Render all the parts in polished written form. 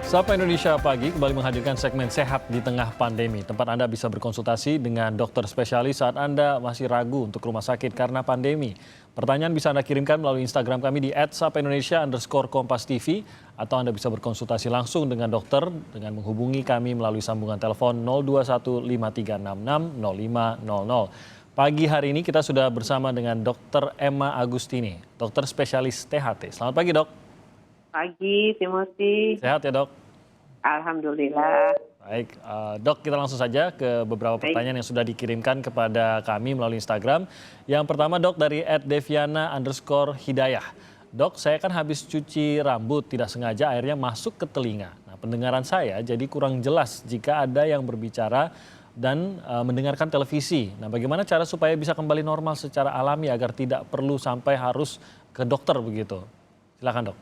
Sapa Indonesia Pagi kembali menghadirkan segmen Sehat di Tengah Pandemi. Tempat Anda bisa berkonsultasi dengan dokter spesialis saat Anda masih ragu untuk rumah sakit karena pandemi. Pertanyaan bisa Anda kirimkan melalui Instagram kami di @sapaindonesia_kompas_tv atau Anda bisa berkonsultasi langsung dengan dokter dengan menghubungi kami melalui sambungan telepon 02153660500. Pagi hari ini kita sudah bersama dengan Dr. Emma Agustini, dokter spesialis THT. Selamat pagi, Dok. Pagi, Timothy. Sehat ya, Dok? Alhamdulillah. Baik, Dok, kita langsung saja ke beberapa Baik. pertanyaan yang sudah dikirimkan kepada kami melalui Instagram. Yang pertama, Dok, dari @deviana_hidayah. Dok, saya kan habis cuci rambut, tidak sengaja airnya masuk ke telinga. Nah, pendengaran saya jadi kurang jelas jika ada yang berbicara dan mendengarkan televisi. Nah, bagaimana cara supaya bisa kembali normal secara alami agar tidak perlu sampai harus ke dokter begitu? Silakan, Dok.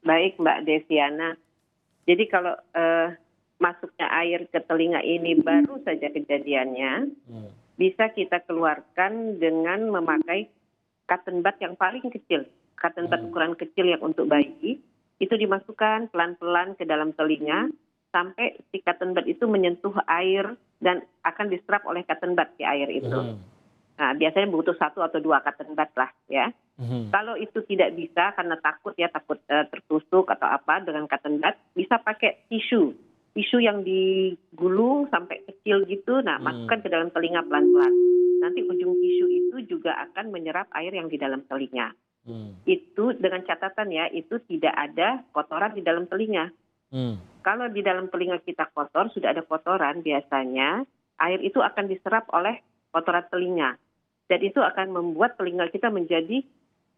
Baik, Mbak Deviana. Jadi kalau masuknya air ke telinga ini baru saja kejadiannya, bisa kita keluarkan dengan memakai cotton bud yang paling kecil. Cotton bud ukuran kecil yang untuk bayi, itu dimasukkan pelan-pelan ke dalam telinga sampai si cotton bud itu menyentuh air dan akan diserap oleh cotton bud di air itu. Nah, biasanya butuh 1 atau 2 cotton bud lah ya. Kalau itu tidak bisa karena takut tertusuk atau apa dengan cotton bud, bisa pakai tisu yang digulung sampai kecil gitu. Nah, masukkan ke dalam telinga pelan-pelan. Nanti ujung tisu itu juga akan menyerap air yang di dalam telinga. Itu dengan catatan ya, itu tidak ada kotoran di dalam telinga. Kalau di dalam telinga kita kotor, sudah ada kotoran, biasanya air itu akan diserap oleh kotoran telinga. Dan itu akan membuat telinga kita menjadi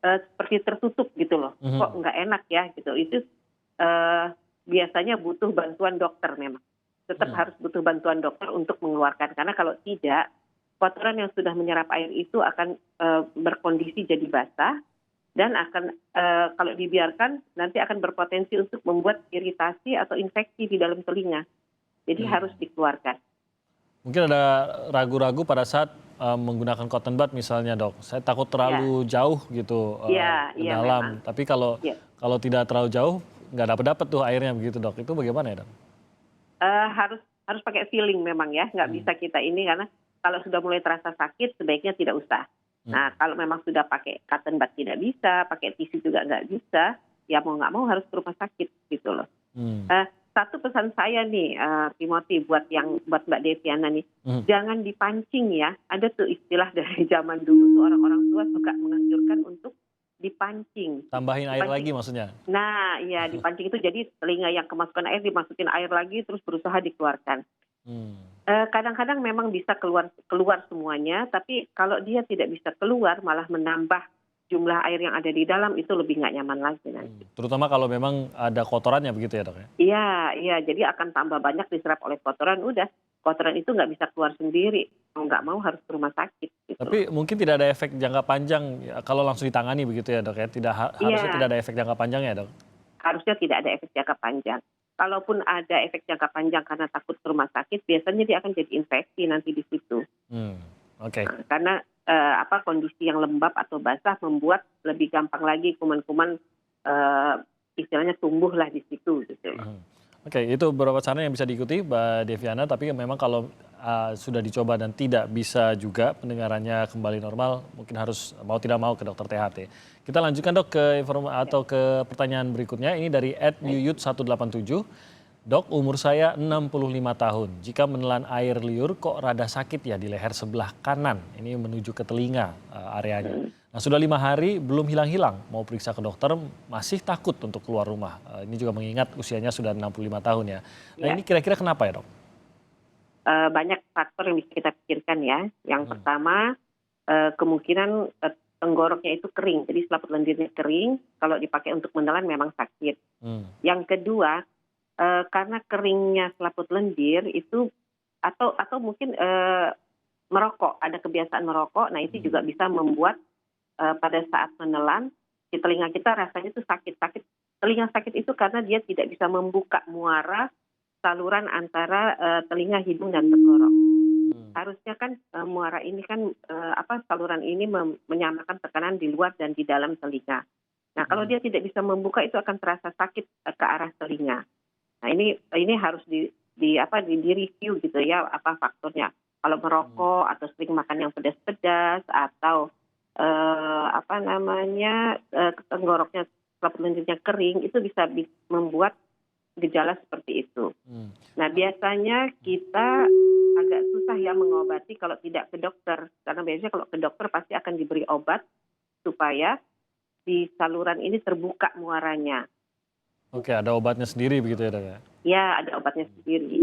seperti tertutup gitu loh. Kok nggak enak ya gitu. Itu biasanya butuh bantuan dokter memang. Tetap harus butuh bantuan dokter untuk mengeluarkan. Karena kalau tidak, kotoran yang sudah menyerap air itu akan berkondisi jadi basah. Dan akan kalau dibiarkan nanti akan berpotensi untuk membuat iritasi atau infeksi di dalam telinga. Jadi harus dikeluarkan. Mungkin ada ragu-ragu pada saat menggunakan cotton bud misalnya, Dok. Saya takut terlalu jauh gitu ke dalam. Memang. Tapi kalau tidak terlalu jauh nggak dapat tuh airnya begitu, Dok. Itu bagaimana ya, Dok? Harus pakai feeling memang ya. Nggak bisa kita ini karena kalau sudah mulai terasa sakit sebaiknya tidak usah. Nah, kalau memang sudah pakai cotton bud tidak bisa, pakai tisu juga nggak bisa, ya mau nggak mau harus ke rumah sakit gitu loh. Satu pesan saya nih, Timothy, buat Mbak Deviana nih, jangan dipancing ya. Ada tuh istilah dari zaman dulu tuh orang-orang tua suka menganjurkan untuk dipancing. Tambahin air lagi maksudnya? Nah, iya dipancing itu jadi telinga yang kemasukan air dimasukin air lagi terus berusaha dikeluarkan. Kadang-kadang memang bisa keluar semuanya, tapi kalau dia tidak bisa keluar malah menambah jumlah air yang ada di dalam, itu lebih nggak nyaman lagi nanti. Terutama kalau memang ada kotorannya begitu ya, Dok ya? Iya, jadi akan tambah banyak diserap oleh kotoran, udah kotoran itu nggak bisa keluar sendiri, mau nggak mau harus ke rumah sakit. Gitu. Tapi mungkin tidak ada efek jangka panjang ya, kalau langsung ditangani begitu ya, Dok ya? Harusnya tidak ada efek jangka panjang ya, Dok? Harusnya tidak ada efek jangka panjang. Kalaupun ada efek jangka panjang karena takut ke rumah sakit, biasanya dia akan jadi infeksi nanti di situ. Oke. Karena kondisi yang lembab atau basah membuat lebih gampang lagi kuman-kuman istilahnya tumbuh lah di situ gitu. Oke, itu beberapa cara yang bisa diikuti Mbak Deviana, tapi memang kalau sudah dicoba dan tidak bisa juga pendengarannya kembali normal, mungkin harus mau tidak mau ke dokter THT. Kita lanjutkan, Dok, ke pertanyaan berikutnya. Ini dari @yuyut187. Dok, umur saya 65 tahun. Jika menelan air liur kok rada sakit ya di leher sebelah kanan. Ini menuju ke telinga areanya. Nah, sudah 5 hari belum hilang-hilang. Mau periksa ke dokter masih takut untuk keluar rumah. Ini juga mengingat usianya sudah 65 tahun ya. Nah, ini kira-kira kenapa ya, Dok? Banyak faktor yang bisa kita pikirkan ya. Yang pertama kemungkinan tenggoroknya itu kering. Jadi selaput lendirnya kering. Kalau dipakai untuk menelan memang sakit. Yang kedua, karena keringnya selaput lendir itu atau mungkin merokok, ada kebiasaan merokok, nah itu juga bisa membuat pada saat menelan di telinga kita rasanya itu sakit. Telinga sakit itu karena dia tidak bisa membuka muara saluran antara telinga, hidung dan tenggorok. Harusnya kan muara ini kan saluran ini menyamakan tekanan di luar dan di dalam telinga. Nah, kalau dia tidak bisa membuka itu akan terasa sakit ke arah telinga. Nah ini harus di review gitu ya apa faktornya. Kalau merokok atau sering makan yang pedas-pedas atau tenggoroknya selaput lendirnya kering itu bisa membuat gejala seperti itu. Nah biasanya kita agak susah ya mengobati kalau tidak ke dokter karena biasanya kalau ke dokter pasti akan diberi obat supaya di saluran ini terbuka muaranya. Oke, ada obatnya sendiri begitu ya dok ya? Ya ada obatnya sendiri.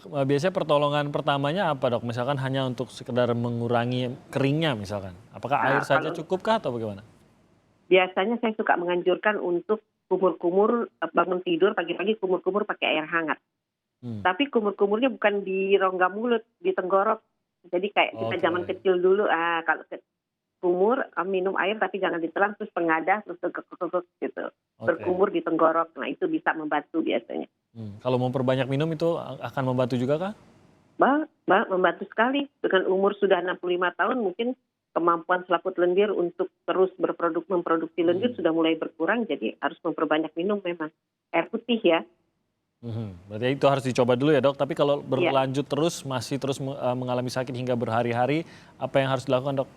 Biasanya pertolongan pertamanya apa dok? Misalkan hanya untuk sekedar mengurangi keringnya misalkan. Apakah air Nah, saja kalau cukupkah atau bagaimana? biasanya saya suka menganjurkan untuk kumur-kumur bangun tidur pagi-pagi kumur-kumur pakai air hangat. Tapi kumur-kumurnya bukan di rongga mulut, di tenggorok. Jadi kayak kita Oke. zaman kecil dulu, kalau kumur minum air tapi jangan ditelan terus pengadah terus gitu. Oke. Berkumur di tenggorok. Nah itu bisa membantu biasanya. Kalau memperbanyak minum itu akan membantu juga kah? Membantu sekali. Dengan umur sudah 65 tahun mungkin kemampuan selaput lendir untuk terus memproduksi lendir sudah mulai berkurang. Jadi harus memperbanyak minum memang. Air putih ya. Berarti itu harus dicoba dulu ya dok. Tapi kalau Iya. berlanjut terus, masih terus mengalami sakit hingga berhari-hari, apa yang harus dilakukan dok?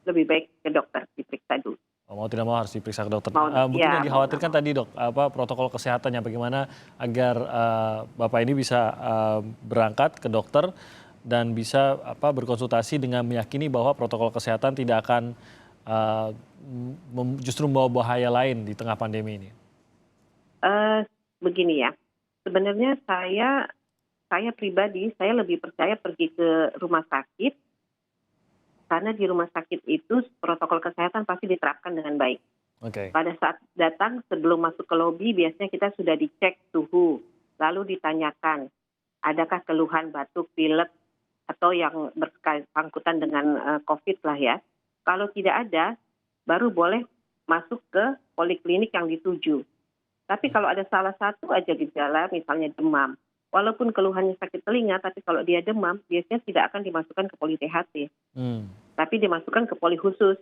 Lebih baik ke dokter diperiksa dulu. Mau tidak mau harus diperiksa ke dokter. Mungkin Ya, yang dikhawatirkan tadi dok, protokol kesehatannya bagaimana agar bapak ini bisa berangkat ke dokter dan bisa berkonsultasi dengan meyakini bahwa protokol kesehatan tidak akan justru membawa bahaya lain di tengah pandemi ini. Begini ya, sebenarnya saya pribadi saya lebih percaya pergi ke rumah sakit karena di rumah sakit itu protokol kesehatan pasti diterapkan dengan baik. Oke. Pada saat datang sebelum masuk ke lobi biasanya kita sudah dicek suhu, lalu ditanyakan adakah keluhan batuk, pilek atau yang bersangkutan dengan COVID lah ya. Kalau tidak ada, baru boleh masuk ke poliklinik yang dituju. Tapi kalau ada salah satu aja gejala, misalnya demam, walaupun keluhannya sakit telinga, tapi kalau dia demam, biasanya tidak akan dimasukkan ke poli THT, tapi dimasukkan ke poli khusus.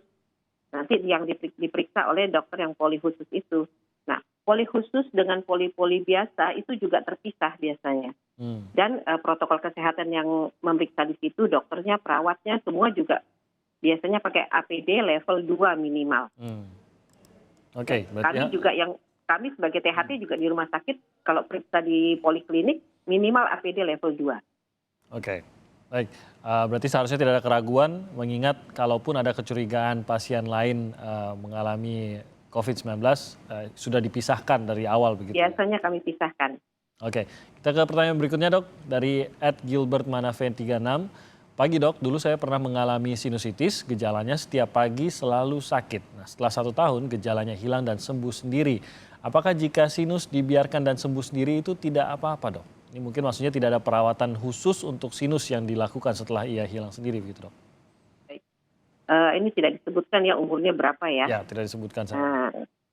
Nanti yang diperiksa oleh dokter yang poli khusus itu. Nah, poli khusus dengan poli-poli biasa itu juga terpisah biasanya. Dan protokol kesehatan yang memeriksa di situ, dokternya, perawatnya, semua juga biasanya pakai APD level 2 minimal. Oke, berarti Kami sebagai THT juga di rumah sakit, kalau periksa di poliklinik, minimal APD level 2. Oke, baik. Berarti seharusnya tidak ada keraguan, mengingat kalaupun ada kecurigaan pasien lain mengalami COVID-19, sudah dipisahkan dari awal begitu. Biasanya kami pisahkan. Oke, kita ke pertanyaan berikutnya dok, dari @gilbertmanaven36. Pagi dok, dulu saya pernah mengalami sinusitis, gejalanya setiap pagi selalu sakit. Nah setelah 1 tahun gejalanya hilang dan sembuh sendiri. Apakah jika sinus dibiarkan dan sembuh sendiri itu tidak apa-apa dok? Ini mungkin maksudnya tidak ada perawatan khusus untuk sinus yang dilakukan setelah ia hilang sendiri begitu dok? Ini tidak disebutkan ya umurnya berapa ya. Ya, tidak disebutkan.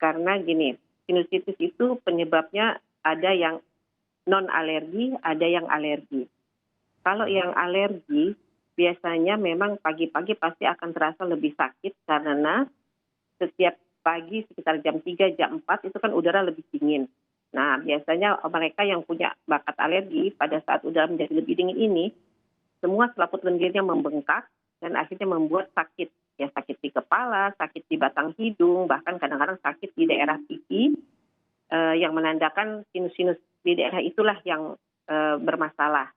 Karena gini, sinusitis itu penyebabnya ada yang non alergi, ada yang alergi. Kalau yang alergi biasanya memang pagi-pagi pasti akan terasa lebih sakit karena setiap pagi sekitar jam 3, jam 4 itu kan udara lebih dingin. Nah biasanya mereka yang punya bakat alergi pada saat udara menjadi lebih dingin ini, semua selaput lendirnya membengkak dan akhirnya membuat sakit. Ya sakit di kepala, sakit di batang hidung, bahkan kadang-kadang sakit di daerah pipi yang menandakan sinus-sinus di daerah itulah yang bermasalah.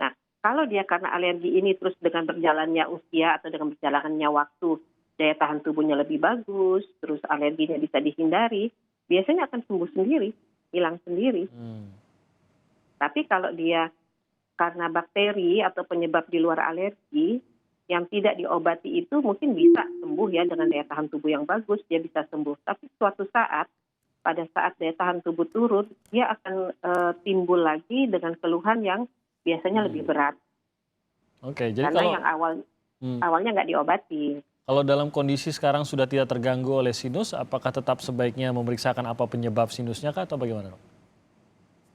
Nah, kalau dia karena alergi ini terus dengan berjalannya usia atau dengan berjalannya waktu, daya tahan tubuhnya lebih bagus, terus alerginya bisa dihindari, biasanya akan sembuh sendiri, hilang sendiri. Tapi kalau dia karena bakteri atau penyebab di luar alergi, yang tidak diobati itu mungkin bisa sembuh ya dengan daya tahan tubuh yang bagus, dia bisa sembuh. Tapi suatu saat, pada saat daya tahan tubuh turun, dia akan timbul lagi dengan keluhan yang biasanya lebih berat. Oke, jadi karena kalau yang awalnya nggak diobati. Kalau dalam kondisi sekarang sudah tidak terganggu oleh sinus, apakah tetap sebaiknya memeriksakan apa penyebab sinusnya kah atau bagaimana dok?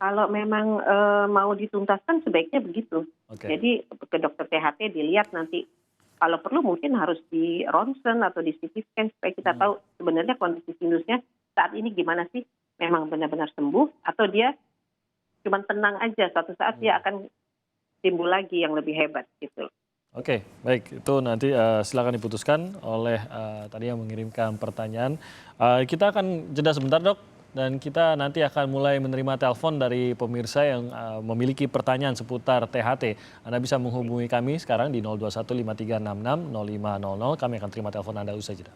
Kalau memang mau dituntaskan sebaiknya begitu. Oke. Jadi ke dokter THT dilihat nanti. Kalau perlu mungkin harus di ronsen atau di CT scan supaya kita tahu sebenarnya kondisi sinusnya saat ini gimana sih? Memang benar-benar sembuh atau dia cuman tenang aja, suatu saat dia akan timbul lagi yang lebih hebat gitu. Oke, baik. Itu nanti silakan diputuskan oleh tadi yang mengirimkan pertanyaan. Kita akan jeda sebentar, Dok, dan kita nanti akan mulai menerima telepon dari pemirsa yang memiliki pertanyaan seputar THT. Anda bisa menghubungi kami sekarang di 021 5366 0500. Kami akan terima telepon Anda usai jeda.